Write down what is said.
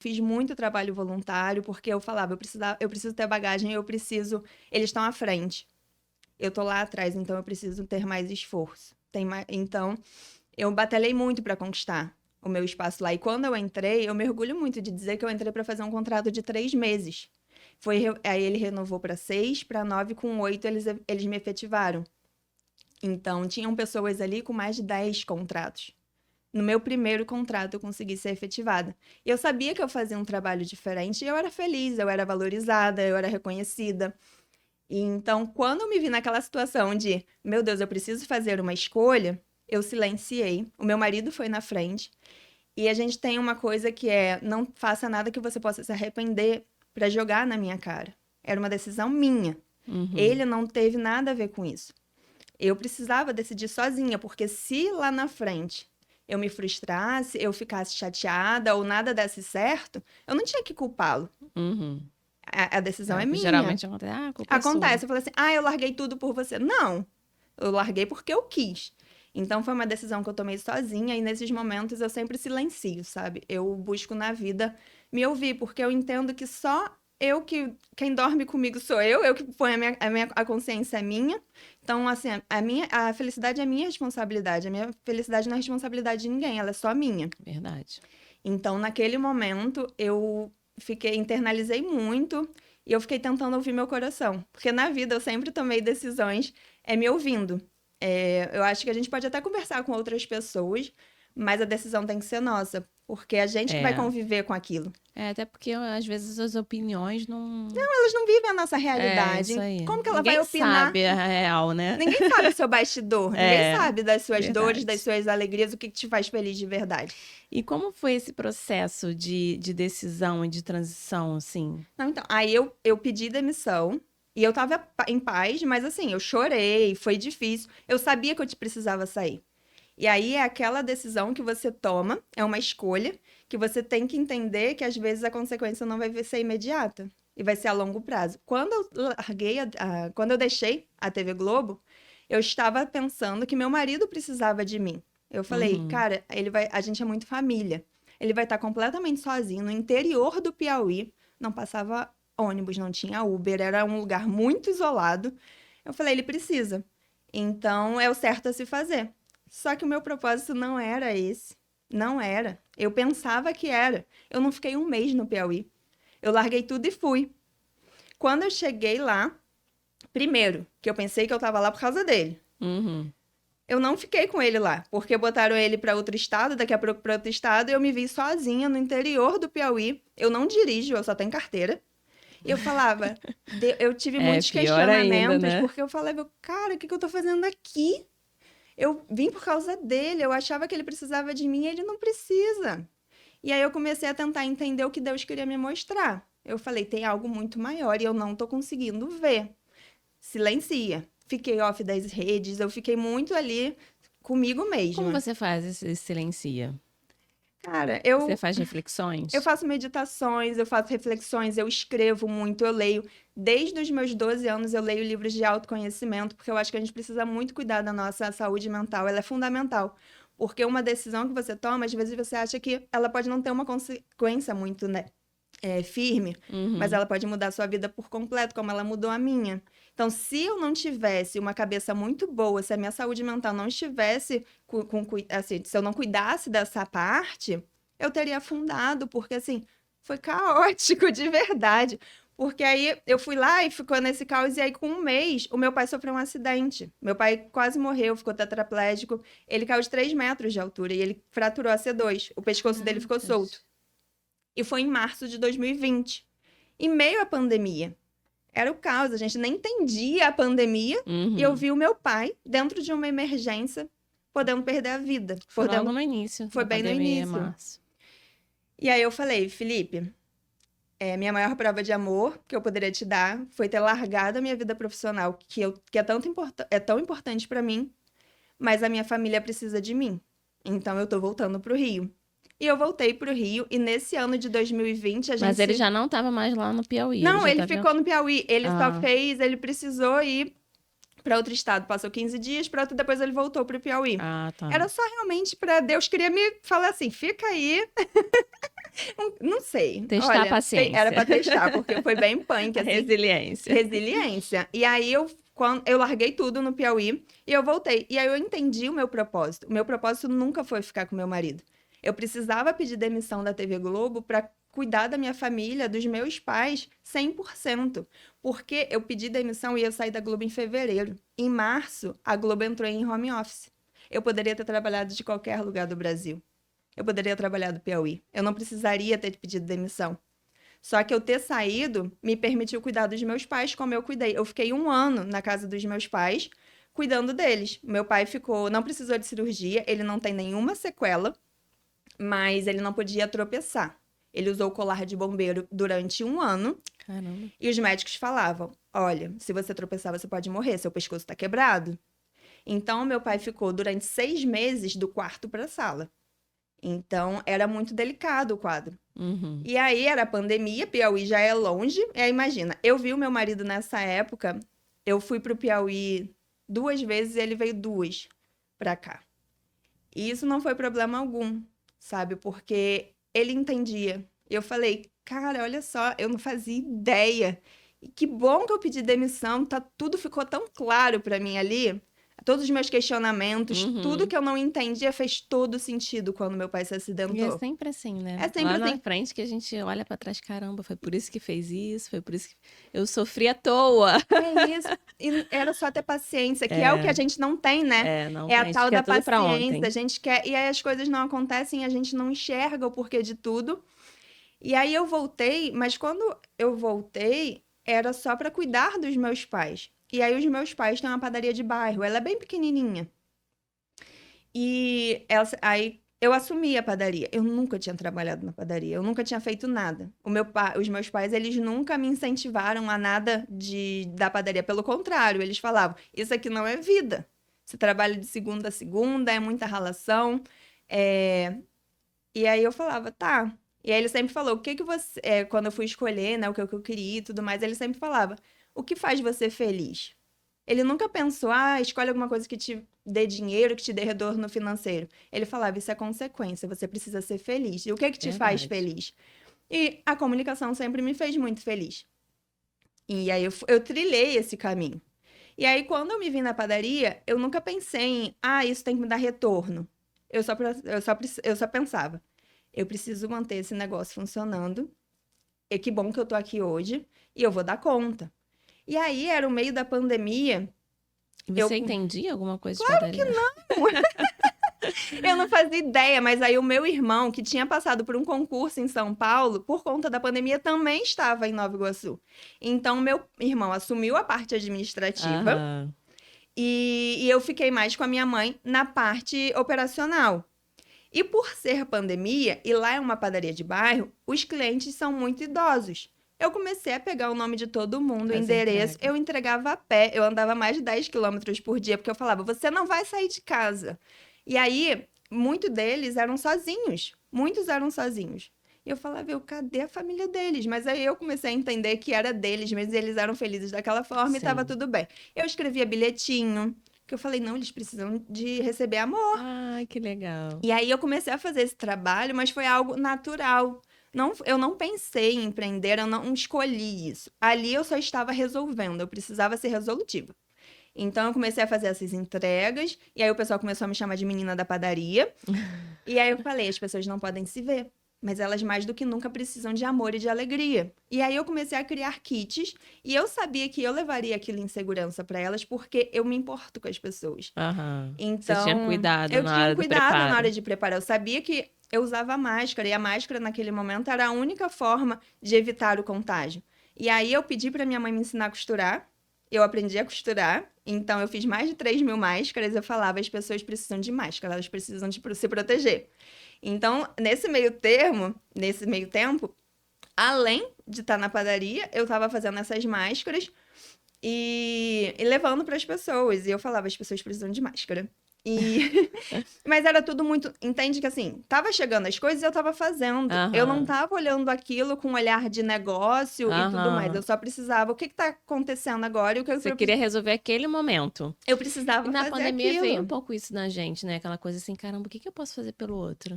Fiz muito trabalho voluntário, porque eu falava, eu preciso ter bagagem, eles estão à frente. Eu tô lá atrás, então eu preciso ter mais esforço. Então, eu batalhei muito para conquistar o meu espaço lá. E quando eu entrei, eu me orgulho muito de dizer que eu entrei para fazer um contrato de 3 meses. Aí ele renovou para 6, para 9, com 8 eles me efetivaram. Então, tinham pessoas ali com mais de 10 contratos. No meu primeiro contrato, eu consegui ser efetivada. E eu sabia que eu fazia um trabalho diferente e eu era feliz, eu era valorizada, eu era reconhecida. E então, quando eu me vi naquela situação de, meu Deus, eu preciso fazer uma escolha, eu silenciei. O meu marido foi na frente. E a gente tem uma coisa que é, não faça nada que você possa se arrepender para jogar na minha cara. Era uma decisão minha. Ele não teve nada a ver com isso. Eu precisava decidir sozinha, porque se lá na frente eu me frustrasse, eu ficasse chateada ou nada desse certo, eu não tinha que culpá-lo. A decisão é minha. Geralmente acontece, a culpa é sua. Acontece, eu falei assim, eu larguei tudo por você. Não, eu larguei porque eu quis. Então foi uma decisão que eu tomei sozinha e nesses momentos eu sempre silencio, sabe? Eu busco na vida me ouvir, porque eu entendo que só quem dorme comigo sou eu que ponho a consciência é minha. Então, assim, a felicidade é minha responsabilidade. A minha felicidade não é responsabilidade de ninguém, ela é só minha. Verdade. Então, naquele momento, eu internalizei muito e eu fiquei tentando ouvir meu coração. Porque na vida eu sempre tomei decisões me ouvindo. Eu acho que a gente pode até conversar com outras pessoas, mas a decisão tem que ser nossa. Porque é a gente que vai conviver com aquilo. Até porque às vezes as opiniões não... Elas não vivem a nossa realidade. isso aí. Como que ela Ninguém vai opinar? sabe a real, né? Ninguém sabe o seu bastidor. Ninguém sabe das suas dores, verdade. das suas alegrias, o que te faz feliz de verdade. E como foi esse processo de decisão e de transição, assim? Não, então, aí eu pedi demissão e eu tava em paz, mas assim, eu chorei, foi difícil. Eu sabia que eu precisava sair. E aí é aquela decisão que você toma, é uma escolha, que você tem que entender que às vezes a consequência não vai ser imediata e vai ser a longo prazo. Quando eu quando eu deixei a TV Globo, eu estava pensando que meu marido precisava de mim. Eu falei, cara, a gente é muito família. Ele vai estar completamente sozinho no interior do Piauí, não passava ônibus, não tinha Uber, era um lugar muito isolado. Eu falei, ele precisa. Então, é o certo a se fazer. Só que o meu propósito não era esse. Não era. Eu pensava que era. Eu não fiquei um mês no Piauí. Eu larguei tudo e fui. Quando eu cheguei lá, primeiro, que eu pensei que eu tava lá por causa dele. Eu não fiquei com ele lá, porque botaram ele para outro estado, daqui a pouco para outro estado, e eu me vi sozinha no interior do Piauí. Eu não dirijo, eu só tenho carteira. E eu falava, eu tive muitos questionamentos, ainda, né? porque eu falava, cara, o que eu tô fazendo aqui? Eu vim por causa dele, eu achava que ele precisava de mim e ele não precisa. E aí eu comecei a tentar entender o que Deus queria me mostrar. Eu falei, tem algo muito maior e eu não tô conseguindo ver. Silencia. Fiquei off das redes, eu fiquei muito ali comigo mesma. Como você faz esse silencia? Cara, Você faz reflexões? Eu faço meditações, eu faço reflexões, eu escrevo muito, eu leio. Desde os meus 12 anos eu leio livros de autoconhecimento, porque eu acho que a gente precisa muito cuidar da nossa saúde mental, ela é fundamental. Porque uma decisão que você toma, às vezes você acha que ela pode não ter uma consequência muito, né, firme, mas ela pode mudar a sua vida por completo, como ela mudou a minha. Então, se eu não tivesse uma cabeça muito boa, se a minha saúde mental não estivesse, assim, se eu não cuidasse dessa parte, eu teria afundado, porque, assim, foi caótico de verdade. Porque aí eu fui lá e ficou nesse caos, e aí com um mês, o meu pai sofreu um acidente. Meu pai quase morreu, ficou tetraplégico. Ele caiu de 3 metros de altura e ele fraturou a C2. O pescoço dele ficou solto. E foi em março de 2020, em meio à pandemia. Era o caos, a gente nem entendia a pandemia. E eu vi o meu pai, dentro de uma emergência, podendo perder a vida. Foi logo no início. Foi bem no início. Março. E aí eu falei, Felipe, minha maior prova de amor que eu poderia te dar foi ter largado a minha vida profissional, que é tão importante pra mim, mas a minha família precisa de mim. Então eu tô voltando pro Rio. E eu voltei pro Rio, e nesse ano de 2020 a gente... Mas ele já não estava mais lá no Piauí. Não, ele ficou no Piauí. Ele só fez, ele precisou ir para outro estado, passou 15 dias, para outro, depois ele voltou para o Piauí. Ah, tá. Era só realmente para Deus queria me falar assim, fica aí. Não sei. Testar a Olha, paciência. era para testar, porque foi bem punk, A assim. resiliência. Resiliência. E aí quando eu larguei tudo no Piauí e eu voltei. E aí eu entendi o meu propósito. O meu propósito nunca foi ficar com meu marido. Eu precisava pedir demissão da TV Globo para cuidar da minha família, dos meus pais, 100%. Porque eu pedi demissão e eu saí da Globo em fevereiro. Em março, a Globo entrou em home office. Eu poderia ter trabalhado de qualquer lugar do Brasil. Eu poderia trabalhar do Piauí. Eu não precisaria ter pedido demissão. Só que eu ter saído me permitiu cuidar dos meus pais como eu cuidei. Eu fiquei 1 ano na casa dos meus pais, cuidando deles. Meu pai não precisou de cirurgia, ele não tem nenhuma sequela, mas ele não podia tropeçar. Ele usou o colar de bombeiro durante 1 ano. Caramba. E os médicos falavam, olha, se você tropeçar, você pode morrer, seu pescoço está quebrado. Então, meu pai ficou durante 6 meses do quarto para a sala. Então, era muito delicado o quadro. Uhum. E aí, era pandemia, Piauí já é longe. E aí, imagina, eu vi o meu marido nessa época, eu fui pro Piauí 2 vezes e ele veio 2 pra cá. E isso não foi problema algum, sabe? Porque ele entendia. Eu falei, cara, olha só, eu não fazia ideia. E que bom que eu pedi demissão, tudo ficou tão claro pra mim ali. Todos os meus questionamentos, tudo que eu não entendia fez todo sentido quando meu pai se E é acidentou. sempre assim, né? É sempre Lá na assim. frente que a gente olha pra trás, caramba, foi por isso que fez isso, foi por isso que eu sofri à toa. É isso. E era só ter paciência, que é o que a gente não tem, né? Não É a tem, tal quer da tudo pra ontem. paciência. A gente quer. E aí as coisas não acontecem, a gente não enxerga o porquê de tudo. E aí eu voltei, mas quando eu voltei, era só para cuidar dos meus pais. E aí os meus pais têm uma padaria de bairro, ela é bem pequenininha. E aí eu assumi a padaria. Eu nunca tinha trabalhado na padaria, eu nunca tinha feito nada. Os meus pais, eles nunca me incentivaram a nada da padaria. Pelo contrário, eles falavam: isso aqui não é vida. Você trabalha de segunda a segunda, é muita ralação. E aí eu falava, tá. E aí ele sempre falou, o que que você... quando eu fui escolher, né, o que eu queria e tudo mais, ele sempre falava, o que faz você feliz? Ele nunca pensou, escolhe alguma coisa que te dê dinheiro, que te dê retorno financeiro. Ele falava, isso é consequência, você precisa ser feliz. E o que que te faz feliz? E a comunicação sempre me fez muito feliz. E aí eu trilhei esse caminho. E aí, quando eu me vi na padaria, eu nunca pensei em, isso tem que me dar retorno. Eu só pensava, eu preciso manter esse negócio funcionando. E que bom que eu tô aqui hoje e eu vou dar conta. E aí era o meio da pandemia. Você entendia alguma coisa Claro de padaria? que não! Eu não fazia ideia, mas aí o meu irmão, que tinha passado por um concurso em São Paulo, por conta da pandemia, também estava em Nova Iguaçu. Então, meu irmão assumiu a parte administrativa. Aham. E eu fiquei mais com a minha mãe na parte operacional. E por ser pandemia, e lá é uma padaria de bairro, os clientes são muito idosos. Eu comecei a pegar o nome de todo mundo, o endereço, eu entregava a pé, eu andava mais de 10 quilômetros por dia, porque eu falava, você não vai sair de casa. E aí, muitos deles eram sozinhos, muitos eram sozinhos. E eu falava, cadê a família deles? Mas aí eu comecei a entender que era deles, mas eles eram felizes daquela forma e estava tudo bem. Eu escrevia bilhetinho, que eu falei, não, eles precisam de receber amor. Ai, que legal. E aí eu comecei a fazer esse trabalho, mas foi algo natural. Eu não pensei em empreender, eu não escolhi isso. Ali eu só estava resolvendo, eu precisava ser resolutiva. Então eu comecei a fazer essas entregas, e aí o pessoal começou a me chamar de menina da padaria. E aí eu falei, as pessoas não podem se ver, mas elas mais do que nunca precisam de amor e de alegria. E aí eu comecei a criar kits, e eu sabia que eu levaria aquilo em segurança para elas, porque eu me importo com as pessoas. Aham. Então, Você tinha cuidado eu na tinha hora do cuidado preparo. na hora de preparar. Eu sabia que eu usava máscara, e a máscara naquele momento era a única forma de evitar o contágio. E aí eu pedi para minha mãe me ensinar a costurar, eu aprendi a costurar, então eu fiz mais de 3.000 máscaras, eu falava, as pessoas precisam de máscara, elas precisam de se proteger. Então, nesse meio tempo, além de estar na padaria, eu estava fazendo essas máscaras e levando para as pessoas. E eu falava, as pessoas precisam de máscara. E... Mas era tudo muito... Entende que, assim, tava chegando as coisas e eu tava fazendo. Eu não Aham. tava olhando aquilo com um olhar de negócio e tudo mais. Eu Aham. só precisava... O que que tá acontecendo agora e o que Você queria resolver aquele momento. eu E precisava na fazer pandemia veio um aquilo. pouco isso na gente, né? Aquela coisa assim, caramba, o que que eu posso fazer pelo outro?